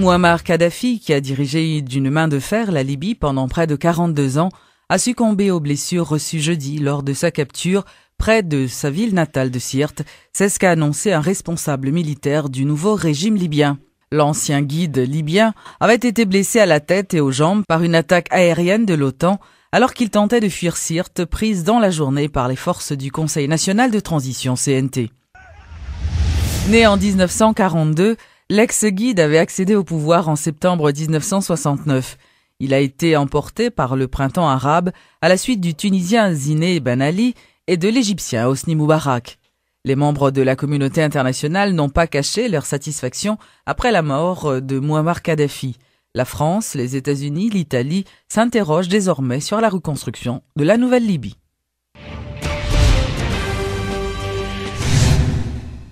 Mouammar Kadhafi, qui a dirigé d'une main de fer la Libye pendant près de 42 ans, a succombé aux blessures reçues jeudi lors de sa capture près de sa ville natale de Sirte. C'est ce qu'a annoncé un responsable militaire du nouveau régime libyen. L'ancien guide libyen avait été blessé à la tête et aux jambes par une attaque aérienne de l'OTAN alors qu'il tentait de fuir Sirte, prise dans la journée par les forces du Conseil national de transition CNT. Né en 1942, l'ex-guide avait accédé au pouvoir en septembre 1969. Il a été emporté par le printemps arabe à la suite du Tunisien Ziné Ben Ali et de l'Égyptien Hosni Moubarak. Les membres de la communauté internationale n'ont pas caché leur satisfaction après la mort de Mouammar Kadhafi. La France, les États-Unis, l'Italie s'interrogent désormais sur la reconstruction de la nouvelle Libye.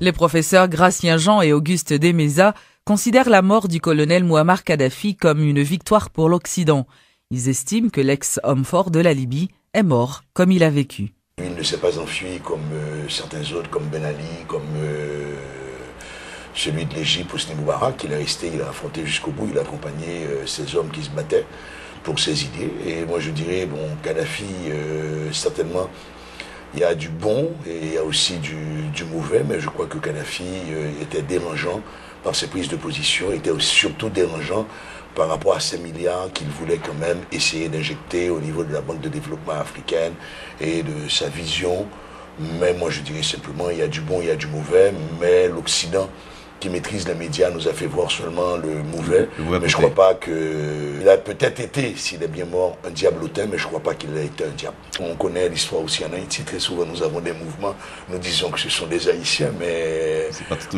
Les professeurs Gratien Jean et Auguste Demeza considèrent la mort du colonel Mouammar Kadhafi comme une victoire pour l'Occident. Ils estiment que l'ex-homme fort de la Libye est mort comme il a vécu. Il ne s'est pas enfui comme certains autres, comme Ben Ali, comme celui de l'Égypte, Hosni Moubarak. Il est resté, il a affronté jusqu'au bout, il a accompagné ces hommes qui se battaient pour ses idées. Et moi je dirais, bon, Kadhafi, certainement, il y a du bon et il y a aussi du mauvais, mais je crois que Kadhafi était dérangeant par ses prises de position, il était aussi surtout dérangeant par rapport à ces milliards qu'il voulait quand même essayer d'injecter au niveau de la Banque de développement africaine et de sa vision. Mais moi je dirais simplement, il y a du bon, il y a du mauvais, mais l'Occident qui maîtrise les médias nous a fait voir seulement le mauvais. Mais je ne crois pas que... Il a peut-être été, s'il est bien mort, un diablotin, mais je ne crois pas qu'il ait été un diable. On connaît l'histoire aussi en Haïti, très souvent nous avons des mouvements, nous disons que ce sont des Haïtiens, mais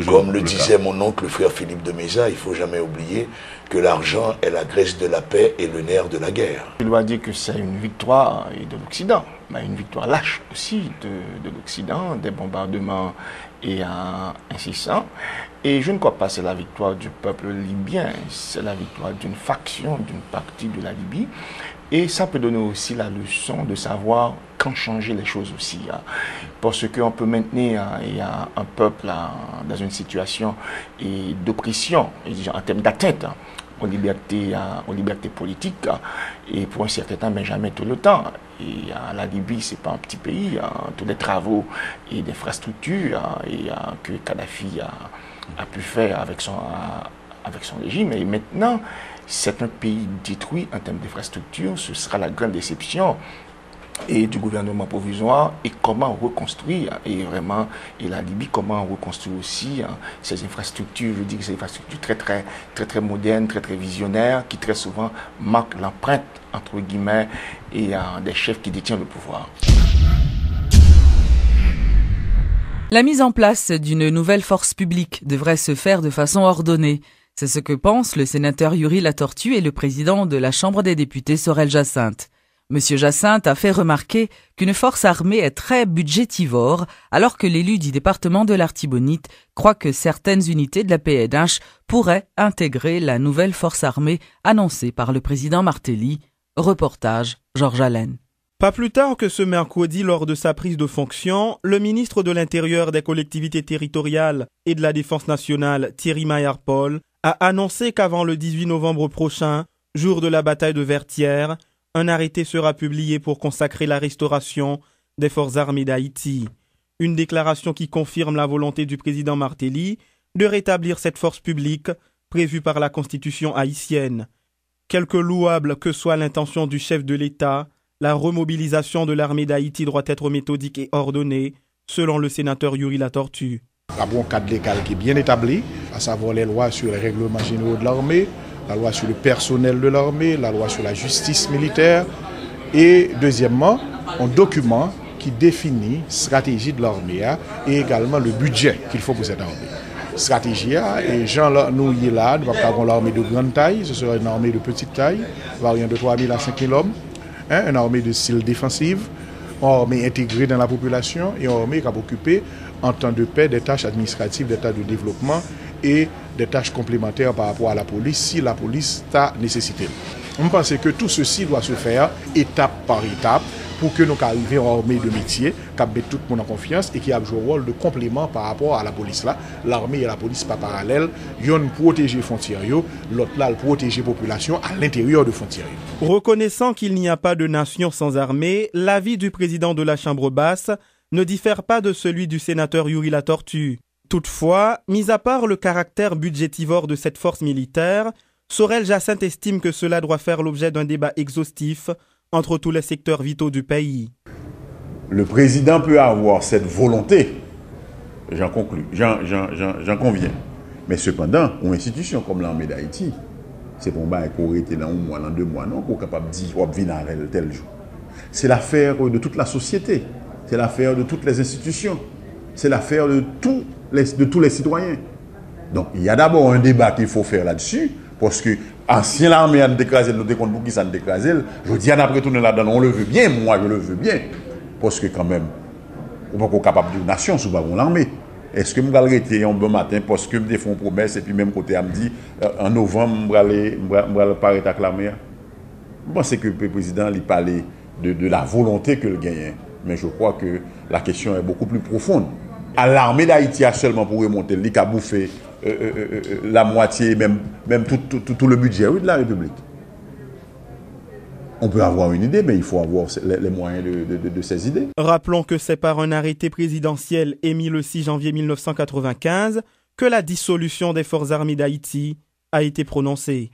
comme le disait mon oncle, le frère Philippe Demeza, il ne faut jamais oublier que l'argent est la graisse de la paix et le nerf de la guerre. Je dois dire que c'est une victoire de l'Occident, mais une victoire lâche aussi de l'Occident, des bombardements et incessants. Et je ne crois pas que c'est la victoire du peuple libyen, c'est la victoire d'une faction, d'une partie de la Libye. Et ça peut donner aussi la leçon de savoir quand changer les choses aussi. Parce qu'on peut maintenir un peuple dans une situation d'oppression, en termes d'atteinte aux libertés politiques, et pour un certain temps, mais jamais tout le temps. Et la Libye, ce n'est pas un petit pays. Tous les travaux et d'infrastructures que Kadhafi a pu faire avec son régime. Et maintenant, c'est un pays détruit en termes d'infrastructures. Ce sera la grande déception et du gouvernement provisoire, et comment reconstruire, et la Libye, comment reconstruire aussi ces infrastructures, je dis que ces infrastructures très modernes, très visionnaires, qui très souvent marquent l'empreinte, entre guillemets, et des chefs qui détiennent le pouvoir. La mise en place d'une nouvelle force publique devrait se faire de façon ordonnée. C'est ce que pensent le sénateur Yuri Latortue et le président de la Chambre des députés Sorel Jacinthe. Monsieur Jacinthe a fait remarquer qu'une force armée est très budgétivore, alors que l'élu du département de l'Artibonite croit que certaines unités de la PNH pourraient intégrer la nouvelle force armée annoncée par le président Martelly. Reportage Georges Allen. Pas plus tard que ce mercredi, lors de sa prise de fonction, le ministre de l'Intérieur, des collectivités territoriales et de la Défense nationale, Thierry Maillard-Paul, a annoncé qu'avant le 18 novembre prochain, jour de la bataille de Vertières, un arrêté sera publié pour consacrer la restauration des forces armées d'Haïti. Une déclaration qui confirme la volonté du président Martelly de rétablir cette force publique prévue par la Constitution haïtienne. Quelque louable que soit l'intention du chef de l'État, la remobilisation de l'armée d'Haïti doit être méthodique et ordonnée, selon le sénateur Yuri Latortue. Nous avons un cadre légal qui est bien établi, à savoir les lois sur les règlements généraux de l'armée, la loi sur le personnel de l'armée, la loi sur la justice militaire, et deuxièmement, un document qui définit la stratégie de l'armée et également le budget qu'il faut pour cette armée. Stratégie, et Jean, nous y est là, nous avons l'armée de grande taille, ce sera une armée de petite taille, variant de 3 000 à 5 000 hommes, une armée de style défensive, une armée intégrée dans la population et une armée qui va occuper en temps de paix des tâches administratives, des tâches de développement et des tâches complémentaires par rapport à la police, si la police a nécessité. On pense que tout ceci doit se faire étape par étape pour que nous arrivions à une armée de métier qui met tout le monde en confiance et qui a joué un rôle de complément par rapport à la police là. L'armée et la police pas parallèles, ils ont protégé les frontières, l'autre là protéger la population à l'intérieur de frontières. Reconnaissant qu'il n'y a pas de nation sans armée, l'avis du président de la Chambre basse ne diffère pas de celui du sénateur Yuri Latortue. Toutefois, mis à part le caractère budgétivore de cette force militaire, Sorel Jacinthe estime que cela doit faire l'objet d'un débat exhaustif entre tous les secteurs vitaux du pays. Le président peut avoir cette volonté, j'en conclus, j'en conviens. Mais cependant, une institution comme l'armée d'Haïti, c'est pour moi qu'on était dans un mois, dans 2 mois, non, qu'on est capable de dire, on va venir tel jour. C'est l'affaire de toute la société, c'est l'affaire de toutes les institutions, c'est l'affaire de tous les citoyens. Donc, il y a d'abord un débat qu'il faut faire là-dessus, parce que si l'armée a décrasé, nous décompte pour qui ça a décrasé, je dis, après tout, on le veut bien, moi je le veux bien, parce que quand même, on n'est pas capable de nation sous l'armée. Est-ce que je vais arrêter un bon matin parce que je me fais une promesse et puis même côté elle me dit en novembre je vais paraître avec l'armée? Je pense que le président il parlait de la volonté que le gagne, mais je crois que la question est beaucoup plus profonde. À l'armée d'Haïti a seulement pour remonter, il a bouffé la moitié, même tout le budget de la République. On peut avoir une idée, mais il faut avoir les moyens de ces idées. Rappelons que c'est par un arrêté présidentiel émis le 6 janvier 1995 que la dissolution des forces armées d'Haïti a été prononcée.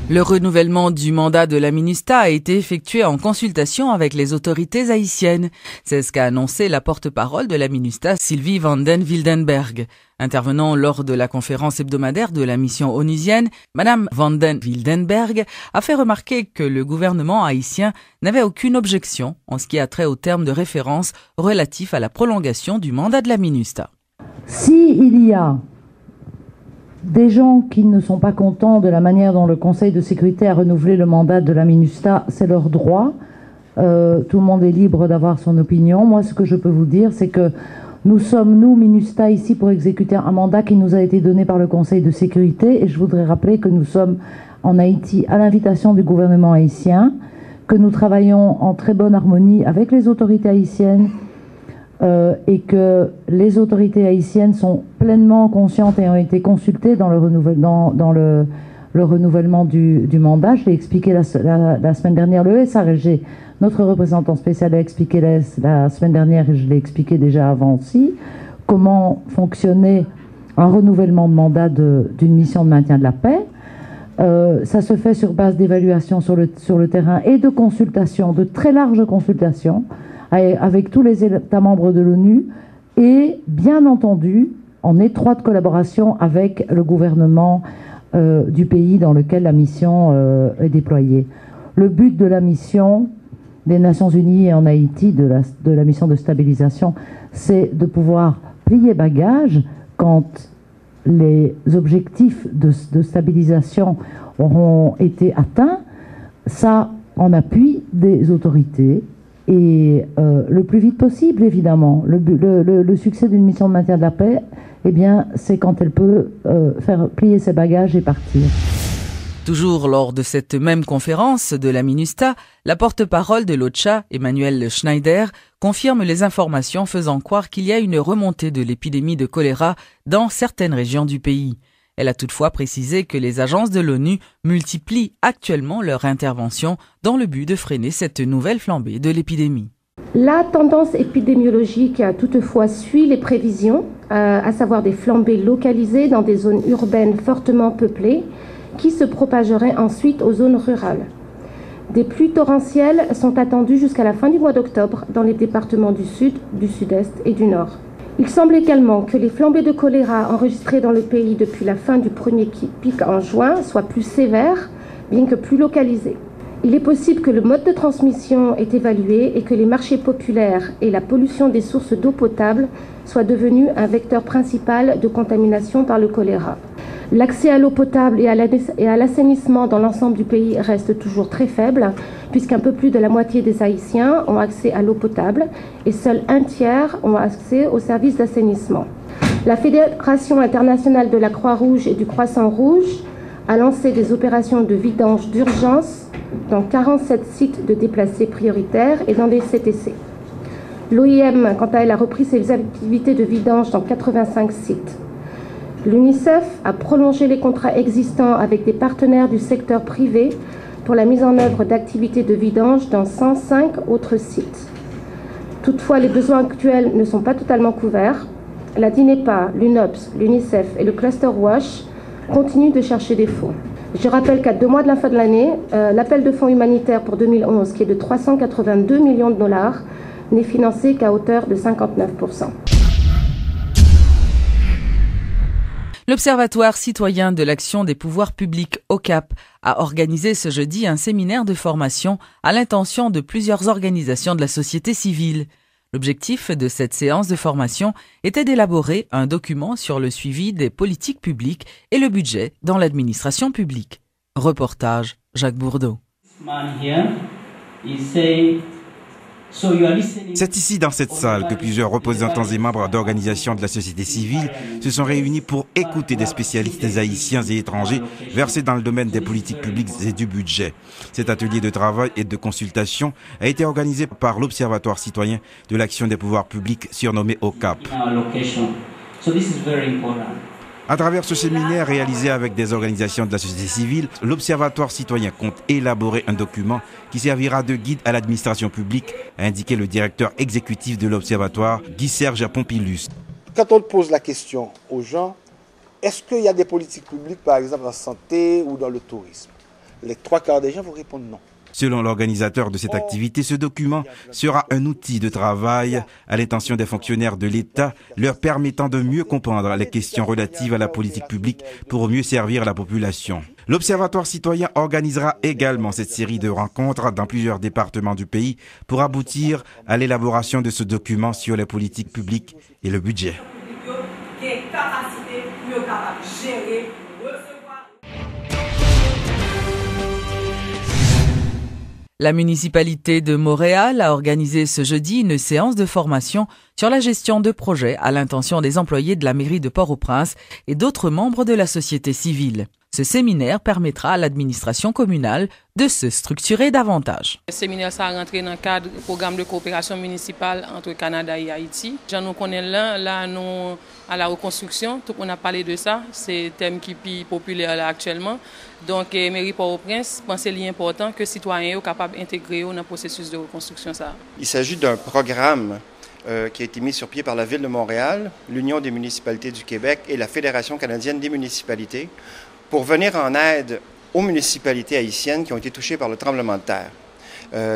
Le renouvellement du mandat de la MINUSTAH a été effectué en consultation avec les autorités haïtiennes. C'est ce qu'a annoncé la porte-parole de la MINUSTAH, Sylvie Vanden Wildenberg. Intervenant lors de la conférence hebdomadaire de la mission onusienne, Madame Vanden Wildenberg a fait remarquer que le gouvernement haïtien n'avait aucune objection en ce qui a trait au terme de référence relatif à la prolongation du mandat de la MINUSTAH. S'il y a des gens qui ne sont pas contents de la manière dont le Conseil de sécurité a renouvelé le mandat de la MINUSTAH, c'est leur droit. Tout le monde est libre d'avoir son opinion. Moi, ce que je peux vous dire, c'est que nous sommes, MINUSTAH, ici pour exécuter un mandat qui nous a été donné par le Conseil de sécurité. Et je voudrais rappeler que nous sommes en Haïti à l'invitation du gouvernement haïtien, que nous travaillons en très bonne harmonie avec les autorités haïtiennes, et que les autorités haïtiennes sont pleinement conscientes et ont été consultées dans le renouvellement du mandat. Je l'ai expliqué la semaine dernière. Le SRG, notre représentant spécial, a expliqué la semaine dernière, et je l'ai expliqué déjà avant aussi, comment fonctionnait un renouvellement de mandat d'une mission de maintien de la paix. Ça se fait sur base d'évaluation sur le terrain et de consultations, de très larges consultations, avec tous les États membres de l'ONU et, bien entendu, en étroite collaboration avec le gouvernement du pays dans lequel la mission est déployée. Le but de la mission des Nations Unies en Haïti, de la mission de stabilisation, c'est de pouvoir plier bagage quand les objectifs de stabilisation auront été atteints, ça en appui des autorités. Et le plus vite possible, évidemment. Le succès d'une mission de maintien de la paix, eh bien, c'est quand elle peut faire plier ses bagages et partir. Toujours lors de cette même conférence de la MINUSTAH, la porte-parole de l'OCHA, Emmanuel Schneider, confirme les informations faisant croire qu'il y a une remontée de l'épidémie de choléra dans certaines régions du pays. Elle a toutefois précisé que les agences de l'ONU multiplient actuellement leur intervention dans le but de freiner cette nouvelle flambée de l'épidémie. La tendance épidémiologique toutefois suit les prévisions, à savoir des flambées localisées dans des zones urbaines fortement peuplées qui se propageraient ensuite aux zones rurales. Des pluies torrentielles sont attendues jusqu'à la fin du mois d'octobre dans les départements du Sud, du Sud-Est et du Nord. Il semble également que les flambées de choléra enregistrées dans le pays depuis la fin du premier pic en juin soient plus sévères, bien que plus localisées. Il est possible que le mode de transmission est évalué et que les marchés populaires et la pollution des sources d'eau potable soient devenus un vecteur principal de contamination par le choléra. L'accès à l'eau potable et à l'assainissement dans l'ensemble du pays reste toujours très faible, puisqu'un peu plus de la moitié des Haïtiens ont accès à l'eau potable et seul un tiers ont accès aux services d'assainissement. La Fédération internationale de la Croix-Rouge et du Croissant Rouge a lancé des opérations de vidange d'urgence dans 47 sites de déplacés prioritaires et dans des CTC. L'OIM, quant à elle, a repris ses activités de vidange dans 85 sites. L'UNICEF a prolongé les contrats existants avec des partenaires du secteur privé pour la mise en œuvre d'activités de vidange dans 105 autres sites. Toutefois, les besoins actuels ne sont pas totalement couverts. La DINEPA, l'UNOPS, l'UNICEF et le Cluster Wash continuent de chercher des fonds. Je rappelle qu'à 2 mois de la fin de l'année, l'appel de fonds humanitaires pour 2011, qui est de 382 millions de dollars, n'est financé qu'à hauteur de 59%. L'Observatoire citoyen de l'action des pouvoirs publics OCAP a organisé ce jeudi un séminaire de formation à l'intention de plusieurs organisations de la société civile. L'objectif de cette séance de formation était d'élaborer un document sur le suivi des politiques publiques et le budget dans l'administration publique. Reportage Jacques Bourdeau. C'est ici, dans cette salle, que plusieurs représentants et membres d'organisations de la société civile se sont réunis pour écouter des spécialistes haïtiens et étrangers versés dans le domaine des politiques publiques et du budget. Cet atelier de travail et de consultation a été organisé par l'Observatoire citoyen de l'action des pouvoirs publics, surnommé OCAP. À travers ce séminaire réalisé avec des organisations de la société civile, l'Observatoire citoyen compte élaborer un document qui servira de guide à l'administration publique, a indiqué le directeur exécutif de l'Observatoire, Guy-Serge Pompilus. Quand on pose la question aux gens, est-ce qu'il y a des politiques publiques, par exemple, en la santé ou dans le tourisme? Les 3/4 des gens vont répondre non. Selon l'organisateur de cette activité, ce document sera un outil de travail à l'intention des fonctionnaires de l'État, leur permettant de mieux comprendre les questions relatives à la politique publique pour mieux servir la population. L'Observatoire citoyen organisera également cette série de rencontres dans plusieurs départements du pays pour aboutir à l'élaboration de ce document sur les politiques publiques et le budget. La municipalité de Montréal a organisé ce jeudi une séance de formation sur la gestion de projets à l'intention des employés de la mairie de Port-au-Prince et d'autres membres de la société civile. Ce séminaire permettra à l'administration communale de se structurer davantage. Le séminaire ça rentré dans le cadre du programme de coopération municipale entre Canada et Haïti. Nous connaissons là nous à la reconstruction, tout on a parlé de ça, c'est un thème qui est plus populaire là actuellement. Donc mairie Port-au-Prince pense qu'il est important que les citoyens soient capables d'intégrer dans le processus de reconstruction ça. Il s'agit d'un programme qui a été mis sur pied par la Ville de Montréal, l'Union des municipalités du Québec et la Fédération canadienne des municipalités pour venir en aide aux municipalités haïtiennes qui ont été touchées par le tremblement de terre.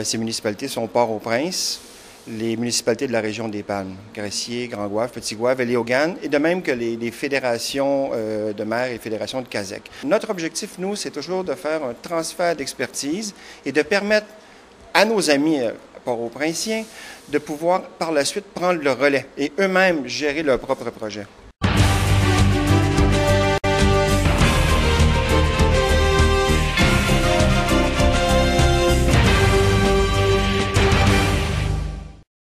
Ces municipalités sont Port-au-Prince, les municipalités de la région des Palmes, Gressier, Grand-Goâve, Petit-Goâve et Léogane, et de même que les fédérations de maires et fédérations de Kazakh. Notre objectif, nous, c'est toujours de faire un transfert d'expertise et de permettre à nos amis port-au-princiens de pouvoir par la suite prendre le relais et eux-mêmes gérer leurs propres projets.